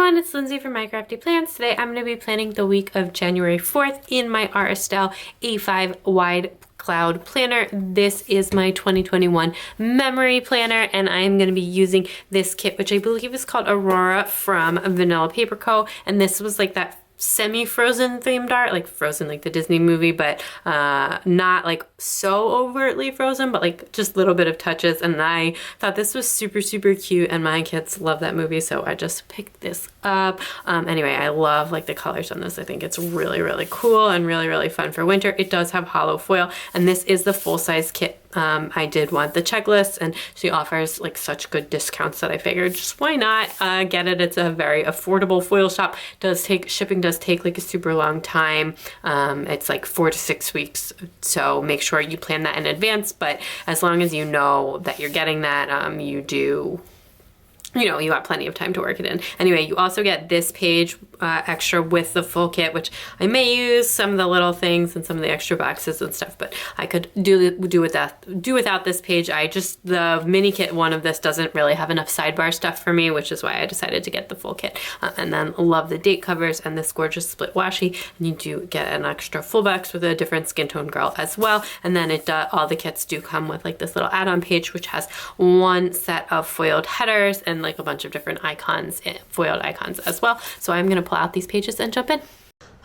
everyone, it's Lindsay from My Crafty Plans. Today I'm going to be planning the week of January 4th in my Aura Estelle A5 wide cloud planner. This is my 2021 memory planner, and I am going to be using this kit, which I believe is called Aurora from Vanilla Paper Co. And this was like that semi-frozen themed art, like Frozen, like the Disney movie, but not like so overtly frozen, but like just a little bit of touches. And I thought this was super, super cute, and my kids love that movie, so I just picked this up. Anyway, I love like the colors on this. I think it's really, really cool and really, really fun for winter. It does have hollow foil, and this is the full-size kit. I did want the checklist, and she offers like such good discounts that I figured just why not get it. It's a very affordable foil shop. Shipping does take like a super long time. It's like 4 to 6 weeks, so make sure you plan that in advance, but as long as you know that you're getting that, you have plenty of time to work it in. Anyway, you also get this page extra with the full kit, which I may use some of the little things and some of the extra boxes and stuff, but I could do without this page. The mini kit one of this doesn't really have enough sidebar stuff for me, which is why I decided to get the full kit. And then love the date covers and this gorgeous split washi. And you do get an extra full box with a different skin tone girl as well. And then all the kits do come with like this little add-on page, which has one set of foiled headers and like a bunch of different icons, foiled icons as well. So I'm going to pull out these pages and jump in.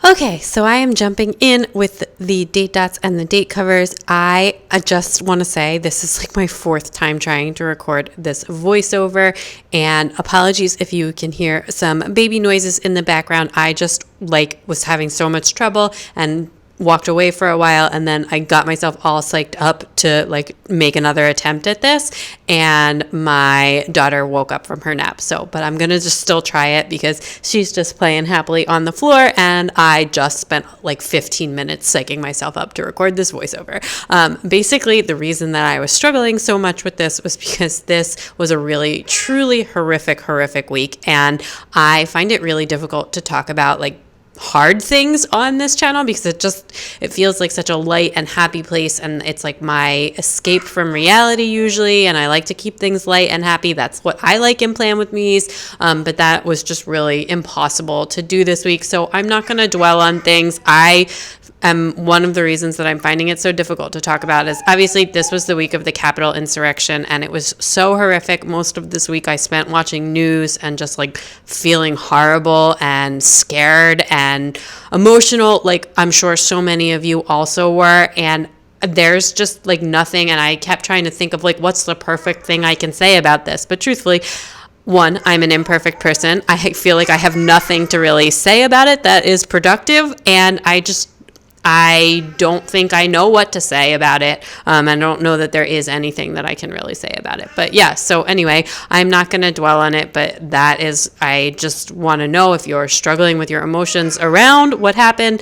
Okay, so I am jumping in with the date dots and the date covers. I just want to say this is like my 4th time trying to record this voiceover, and apologies if you can hear some baby noises in the background. I just was having so much trouble and walked away for a while, and then I got myself all psyched up to make another attempt at this, and my daughter woke up from her nap. But I'm gonna just still try it because she's just playing happily on the floor, and I just spent 15 minutes psyching myself up to record this voiceover. Basically, the reason that I was struggling so much with this was because this was a really, truly horrific week, and I find it really difficult to talk about hard things on this channel because it feels like such a light and happy place, and it's like my escape from reality usually, and I like to keep things light and happy. That's what I like in Plan With Me's, but that was just really impossible to do this week, so I'm not going to dwell on things. One of the reasons that I'm finding it so difficult to talk about is obviously this was the week of the Capitol insurrection, and it was so horrific. Most of this week I spent watching news and just feeling horrible and scared and emotional, I'm sure so many of you also were, and there's just nothing, and I kept trying to think of what's the perfect thing I can say about this, but truthfully, one, I'm an imperfect person. I feel like I have nothing to really say about it that is productive, and I don't think I know what to say about it. I don't know that there is anything that I can really say about it. But yeah, so anyway, I'm not going to dwell on it, but I just want to know if you're struggling with your emotions around what happened.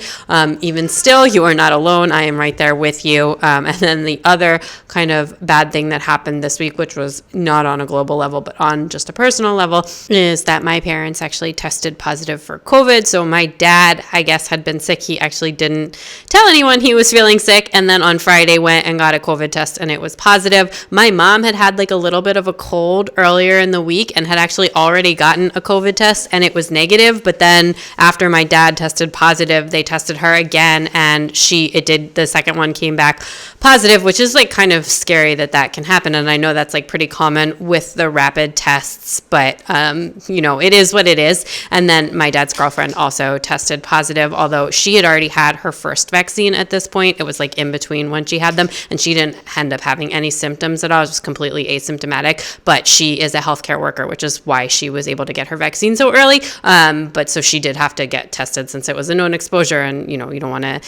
Even still, you are not alone. I am right there with you. And then the other kind of bad thing that happened this week, which was not on a global level, but on just a personal level, is that my parents actually tested positive for COVID. So my dad, I guess, had been sick. He actually didn't tell anyone he was feeling sick, and then on Friday went and got a COVID test, and it was positive. My mom had a little bit of a cold earlier in the week and had actually already gotten a COVID test, and it was negative, but then after my dad tested positive, they tested her again, and the second one came back positive, which is kind of scary that can happen, and I know that's pretty common with the rapid tests, but it is what it is. And then my dad's girlfriend also tested positive, although she had already had her first vaccine at this point. It was in between when she had them, and she didn't end up having any symptoms at all. It was completely asymptomatic, but she is a healthcare worker, which is why she was able to get her vaccine so early. But so she did have to get tested since it was a known exposure, and you don't want to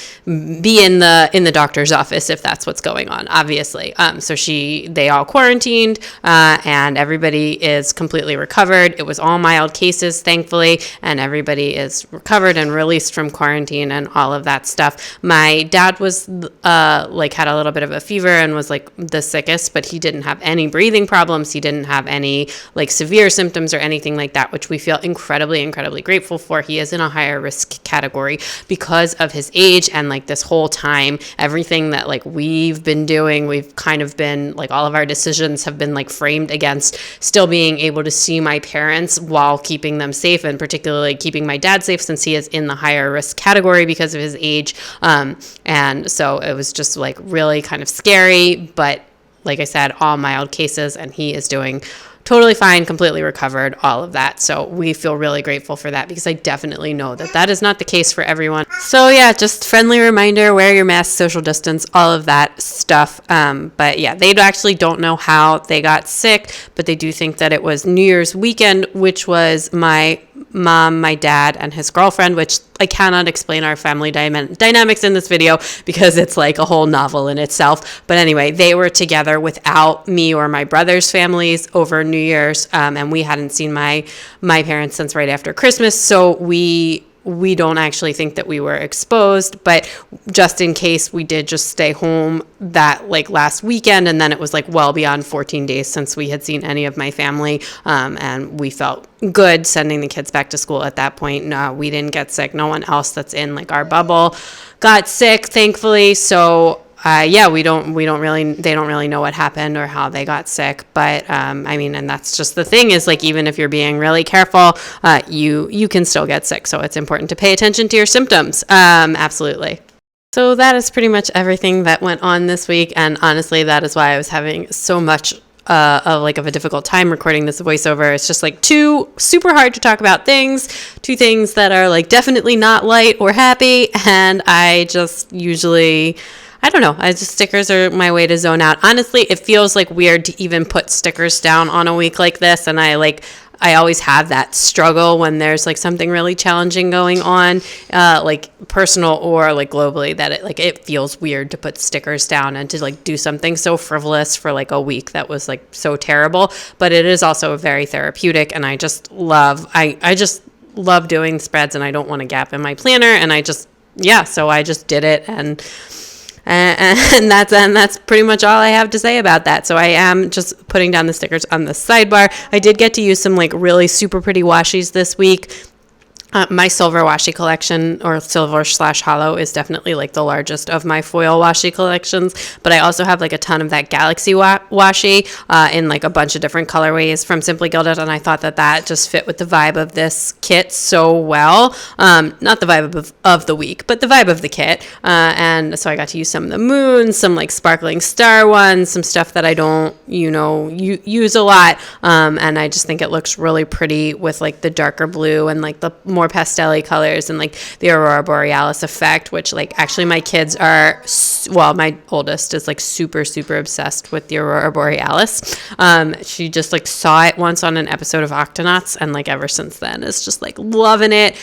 be in the doctor's office if that's what's going on, obviously. So they all quarantined, and everybody is completely recovered. It was all mild cases, thankfully, and everybody is recovered and released from quarantine and all of that stuff. My dad was like had a little bit of a fever and was like the sickest, but he didn't have any breathing problems. He didn't have any like severe symptoms or anything like that, which we feel incredibly grateful for. He is in a higher risk category because of his age, and like this whole time, everything that like we've been doing, we've kind of been like, all of our decisions have been like framed against still being able to see my parents while keeping them safe, and particularly keeping my dad safe since he is in the higher risk category because of his age. And so it was just like really kind of scary, but like I said, all mild cases, and he is doing totally fine, completely recovered, all of that. So we feel really grateful for that, because I definitely know that that is not the case for everyone. So yeah, just friendly reminder, wear your mask, social distance, all of that stuff. But yeah, they actually don't know how they got sick, but they do think that it was New Year's weekend, which was my mom, my dad, and his girlfriend, which I cannot explain our family dynamics in this video because it's like a whole novel in itself. But anyway, they were together without me or my brother's families over New Year's, and we hadn't seen my parents since right after Christmas, so we don't actually think that we were exposed, but just in case, we did just stay home that like last weekend, and then it was like well beyond 14 days since we had seen any of my family, and we felt good sending the kids back to school at that point. No, we didn't get sick. No one else that's in like our bubble got sick, thankfully. So yeah, they don't really know what happened or how they got sick. But I mean, and that's just the thing, is like, even if you're being really careful, you can still get sick. So it's important to pay attention to your symptoms. Absolutely. So that is pretty much everything that went on this week. And honestly, that is why I was having so much of a difficult time recording this voiceover. It's just like two super hard to talk about things, two things that are like definitely not light or happy. And I just usually, I don't know, stickers are my way to zone out. Honestly, it feels like weird to even put stickers down on a week like this. And I always have that struggle when there's like something really challenging going on, like personal or like globally, that it feels weird to put stickers down and to like do something so frivolous for like a week that was like so terrible. But it is also very therapeutic, and I just love doing spreads, and I don't want a gap in my planner, and so I just did it, and that's pretty much all I have to say about that. So I am just putting down the stickers on the sidebar. I did get to use some like really super pretty washies this week. My silver washi collection, or silver/hollow, is definitely like the largest of my foil washi collections, but I also have like a ton of that galaxy washi in like a bunch of different colorways from Simply Gilded, and I thought that just fit with the vibe of this kit so well. Not the vibe of the week, but the vibe of the kit. And so I got to use some of the moons, some like sparkling star ones, some stuff that I don't use a lot, and I just think it looks really pretty with like the darker blue and like the more pastel-y colors, and like the Aurora Borealis effect, which like actually my kids are, my oldest is like super obsessed with the Aurora Borealis. She just like saw it once on an episode of Octonauts, and like ever since then is just like loving it.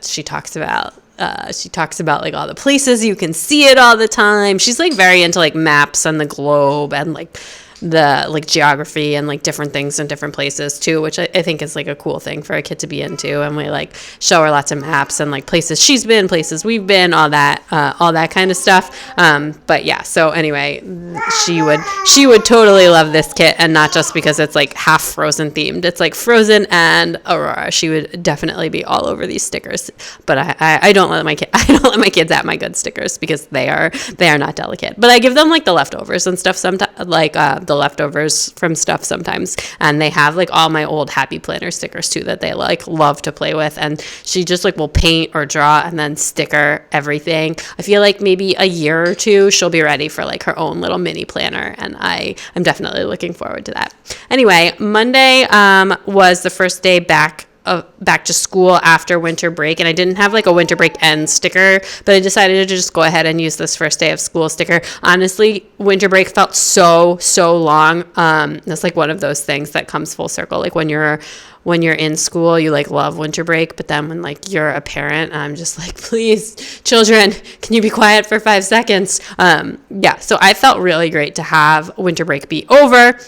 She talks about like all the places you can see it all the time. She's like very into like maps and the globe and like the like geography and like different things in different places too, which I think is like a cool thing for a kid to be into. And we like show her lots of maps and like places she's been, places we've been, all that kind of stuff. But yeah, so anyway, she would totally love this kit, and not just because it's like half Frozen themed. It's like Frozen and Aurora. She would definitely be all over these stickers. But I don't let my kids at my good stickers, because they are not delicate. But I give them like the leftovers and stuff sometimes, like the leftovers from stuff sometimes, and they have like all my old Happy Planner stickers too that they like love to play with, and she just like will paint or draw and then sticker everything. I feel like maybe a year or two she'll be ready for like her own little mini planner, and I'm definitely looking forward to that. Anyway, Monday was the first day back to school after winter break, and I didn't have like a winter break end sticker, but I decided to just go ahead and use this first day of school sticker. Honestly, winter break felt so long. That's like one of those things that comes full circle. Like when you're in school, you like love winter break, but then when like you're a parent, I'm just like, please, children, can you be quiet for 5 seconds? So I felt really great to have winter break be over.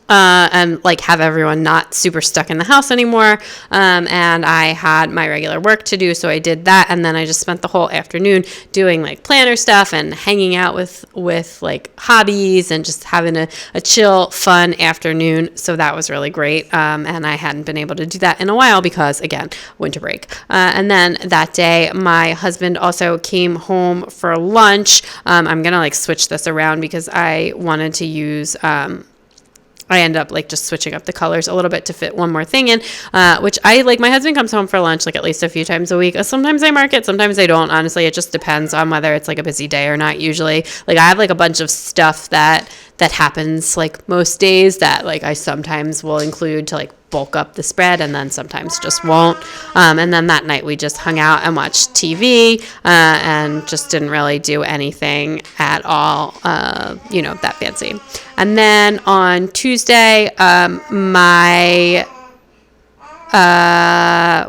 and like have everyone not super stuck in the house anymore. And I had my regular work to do, so I did that. And then I just spent the whole afternoon doing like planner stuff and hanging out with like hobbies and just having a chill, fun afternoon. So that was really great. And I hadn't been able to do that in a while because, again, winter break. And then that day, my husband also came home for lunch. I'm going to like switch this around because I wanted to use, I end up like just switching up the colors a little bit to fit one more thing in, which I like. My husband comes home for lunch like at least a few times a week. Sometimes I mark it, sometimes I don't. Honestly, it just depends on whether it's like a busy day or not. Usually, like I have like a bunch of stuff that happens like most days that like I sometimes will include to like bulk up the spread, and then sometimes just won't. And then that night we just hung out and watched TV and just didn't really do anything at all, that fancy. And then on Tuesday,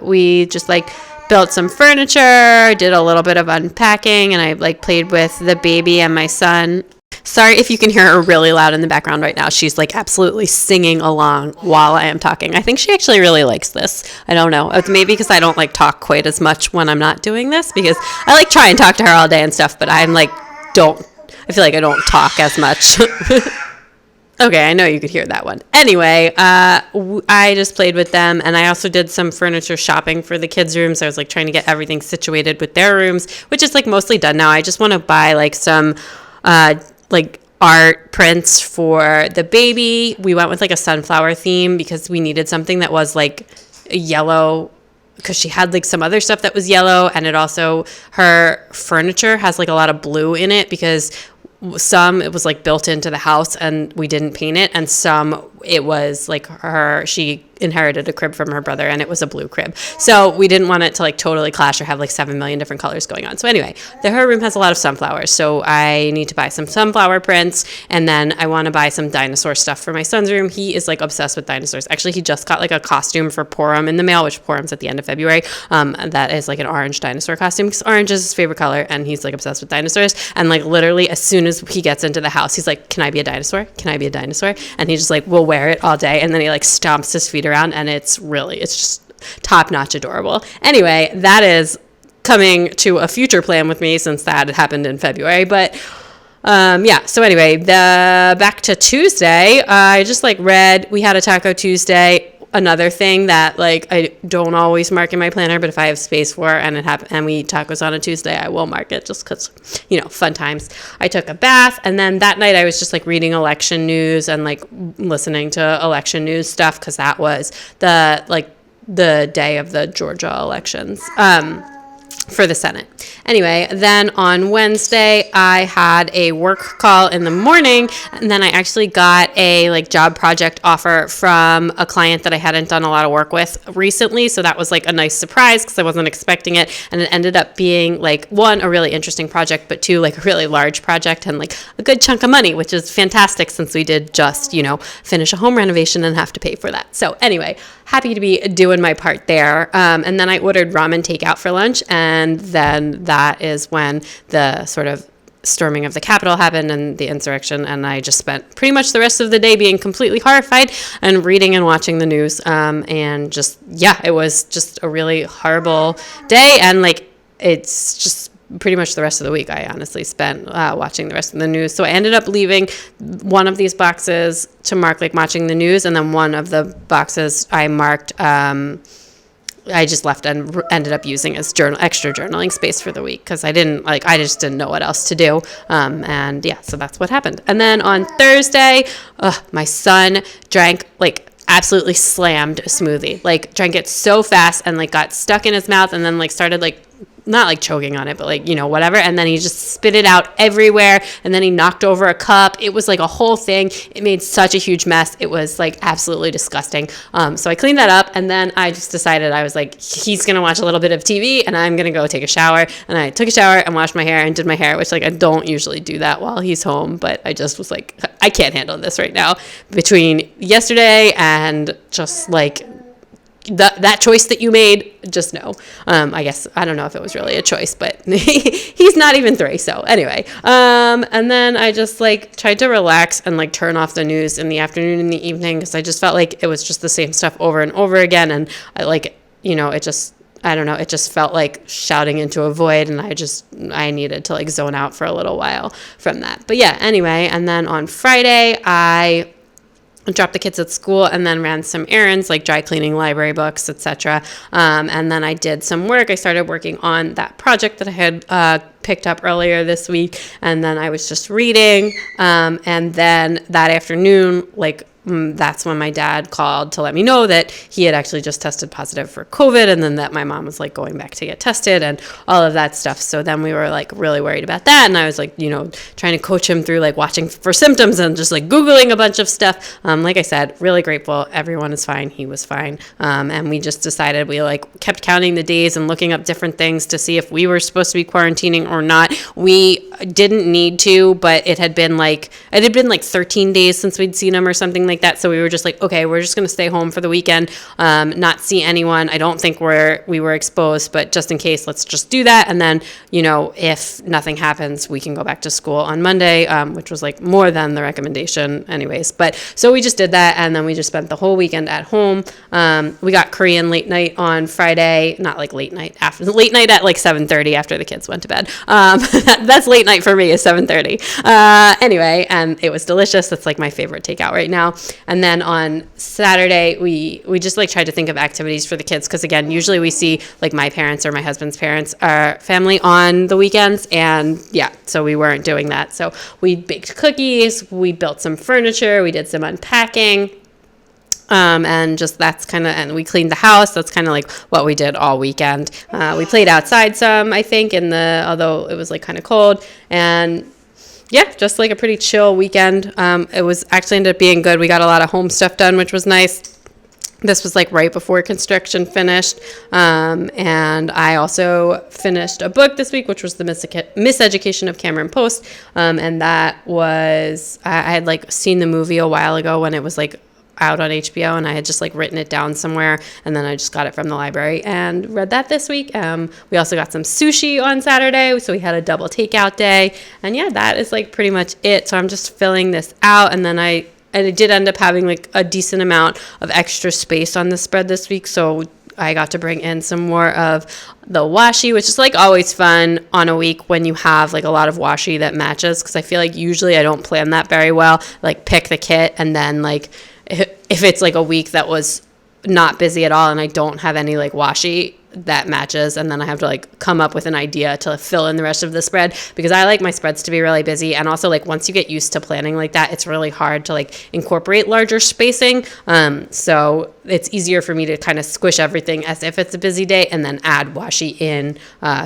we just like built some furniture, did a little bit of unpacking, and I like played with the baby and my son. Sorry if you can hear her really loud in the background right now. She's like absolutely singing along while I am talking. I think she actually really likes this. I don't know. It's maybe because I don't like talk quite as much when I'm not doing this, because I like try and talk to her all day and stuff, but I'm like, I feel like I don't talk as much. Okay, I know you could hear that one. Anyway, I just played with them, and I also did some furniture shopping for the kids' rooms. I was like trying to get everything situated with their rooms, which is like mostly done now. I just want to buy like some like art prints for the baby. We went with like a sunflower theme because we needed something that was like yellow, because she had like some other stuff that was yellow, and her furniture has like a lot of blue in it because some it was like built into the house and we didn't paint it, and some it was like she inherited a crib from her brother and it was a blue crib, so we didn't want it to like totally clash or have like 7 million different colors going on. So anyway, her room has a lot of sunflowers, so I need to buy some sunflower prints, and then I want to buy some dinosaur stuff for my son's room. He is like obsessed with dinosaurs. Actually, he just got like a costume for Purim in the mail, which Purim's at the end of February. That is like an orange dinosaur costume because orange is his favorite color, and he's like obsessed with dinosaurs. And like literally as soon as he gets into the house, he's like, "Can I be a dinosaur? Can I be a dinosaur?" And he just like will wear it all day, and then he like stomps his feet around, and it's just top-notch adorable. Anyway, that is coming to a future plan with me since that happened in February. But so anyway, back to Tuesday, I just like read. We had a Taco Tuesday. Another thing that like I don't always mark in my planner, but if I have space for and we eat tacos on a Tuesday, I will mark it just because, fun times. I took a bath, and then that night I was just like reading election news and like listening to election news stuff because that was the day of the Georgia elections. For the Senate. Anyway, then on Wednesday, I had a work call in the morning, and then I actually got a like job project offer from a client that I hadn't done a lot of work with recently. So that was like a nice surprise because I wasn't expecting it. And it ended up being like, one, a really interesting project, but two, like a really large project and like a good chunk of money, which is fantastic since we did just, finish a home renovation and have to pay for that. So anyway, happy to be doing my part there. And then I ordered ramen takeout for lunch, and then that is when the sort of storming of the Capitol happened and the insurrection, and I just spent pretty much the rest of the day being completely horrified and reading and watching the news, and just, it was just a really horrible day, and like it's just pretty much the rest of the week I honestly spent watching the rest of the news. So I ended up leaving one of these boxes to mark like watching the news, and then one of the boxes I marked I just left and ended up using as extra journaling space for the week because I just didn't know what else to do. So that's what happened. And then on Thursday, my son drank absolutely slammed a smoothie, drank it so fast and got stuck in his mouth and then started not choking on it, but whatever. And then he just spit it out everywhere. And then he knocked over a cup. It was a whole thing. It made such a huge mess. It was absolutely disgusting. So I cleaned that up. And then I just decided I was he's going to watch a little bit of TV and I'm going to go take a shower. And I took a shower and washed my hair and did my hair, which I don't usually do that while he's home. But I just was I can't handle this right now between yesterday and just that choice that you made, just no. I guess, I don't know if it was really a choice, but he's not even 3. So anyway, and then I just like tried to relax and like turn off the news in the afternoon and the evening, because I just felt like it was just the same stuff over and over again. And I like, it just, I don't know, it just felt like shouting into a void, and I needed to like zone out for a little while from that. But yeah, anyway, and then on Friday, I dropped the kids at school and then ran some errands like dry cleaning, library books, etc. And then I did some work. I started working on that project that I had picked up earlier this week, and then I was just reading. And then that afternoon, that's when my dad called to let me know that he had actually just tested positive for COVID, and then that my mom was like going back to get tested and all of that stuff. So then we were like really worried about that, and I was like, trying to coach him through like watching for symptoms and just like Googling a bunch of stuff. Like I said, really grateful. Everyone is fine. He was fine. And we just decided, we like kept counting the days and looking up different things to see if we were supposed to be quarantining or not. We didn't need to, but it had been like 13 days since we'd seen him or something like that. So we were just like, okay, we're just going to stay home for the weekend, not see anyone. I don't think we were exposed, but just in case, let's just do that. And then, if nothing happens, we can go back to school on Monday, which was like more than the recommendation anyways. But so we just did that. And then we just spent the whole weekend at home. We got Korean late night on Friday, not like late night at like 7:30 after the kids went to bed. That's late night for me, is 7:30. Anyway, and it was delicious. That's like my favorite takeout right now. And then on Saturday, we just like tried to think of activities for the kids, because again, usually we see like my parents or my husband's parents, our family, on the weekends, and yeah, so we weren't doing that. So we baked cookies, we built some furniture, we did some unpacking. And we cleaned the house. That's kind of like what we did all weekend. We played outside some, I think, although it was like kind of cold, and yeah, just like a pretty chill weekend. It was actually ended up being good. We got a lot of home stuff done, which was nice. This was like right before construction finished. And I also finished a book this week, which was The Miseducation of Cameron Post. And that was, I had like seen the movie a while ago when it was like out on HBO, and I had just like written it down somewhere, and then I just got it from the library and read that this week. We also got some sushi on Saturday, so we had a double takeout day, and yeah, that is like pretty much it. So I'm just filling this out, and then I did end up having like a decent amount of extra space on the spread this week, so I got to bring in some more of the washi, which is like always fun on a week when you have like a lot of washi that matches, because I feel like usually I don't plan that very well, like pick the kit, and then like if it's like a week that was not busy at all and I don't have any like washi that matches, and then I have to like come up with an idea to fill in the rest of the spread, because I like my spreads to be really busy. And also like once you get used to planning like that, it's really hard to like incorporate larger spacing. So it's easier for me to kind of squish everything as if it's a busy day and then add washi in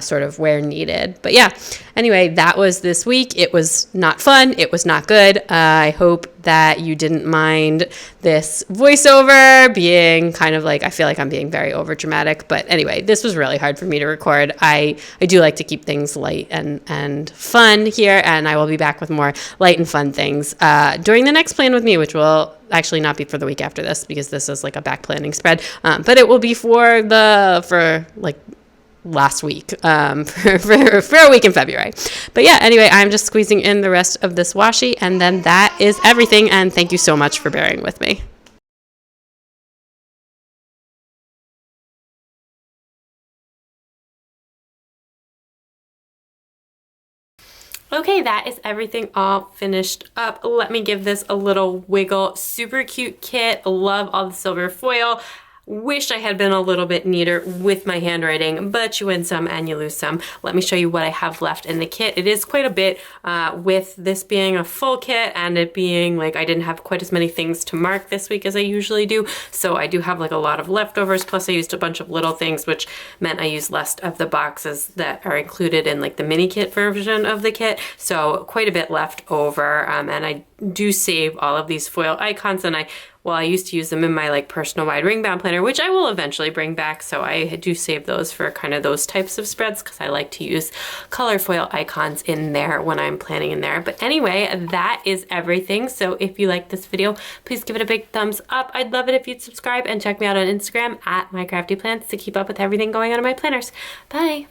sort of where needed. But yeah, anyway, that was this week. It was not fun. It was not good. I hope that you didn't mind this voiceover being kind of like, I feel like I'm being very over dramatic, but anyway, this was really hard for me to record. I do like to keep things light and fun here, and I will be back with more light and fun things during the next Plan With Me, which will actually not be for the week after this, because this is like a back planning spread, but it will be for like last week, for a week in February. But yeah, anyway, I'm just squeezing in the rest of this washi, and then that is everything, and thank you so much for bearing with me. Okay, that is everything all finished up. Let me give this a little wiggle. Super cute kit. Love all the silver foil. Wish I had been a little bit neater with my handwriting, but you win some and you lose some. Let me show you what I have left in the kit. It is quite a bit, with this being a full kit and it being like I didn't have quite as many things to mark this week as I usually do. So I do have like a lot of leftovers, plus I used a bunch of little things, which meant I used less of the boxes that are included in like the mini kit version of the kit. So quite a bit left over, and I do save all of these foil icons, and I well, I used to use them in my like personal wide ring bound planner, which I will eventually bring back. So I do save those for kind of those types of spreads because I like to use color foil icons in there when I'm planning in there. But anyway, that is everything. So if you like this video, please give it a big thumbs up. I'd love it if you'd subscribe and check me out on Instagram at mycraftyplants to keep up with everything going on in my planners. Bye.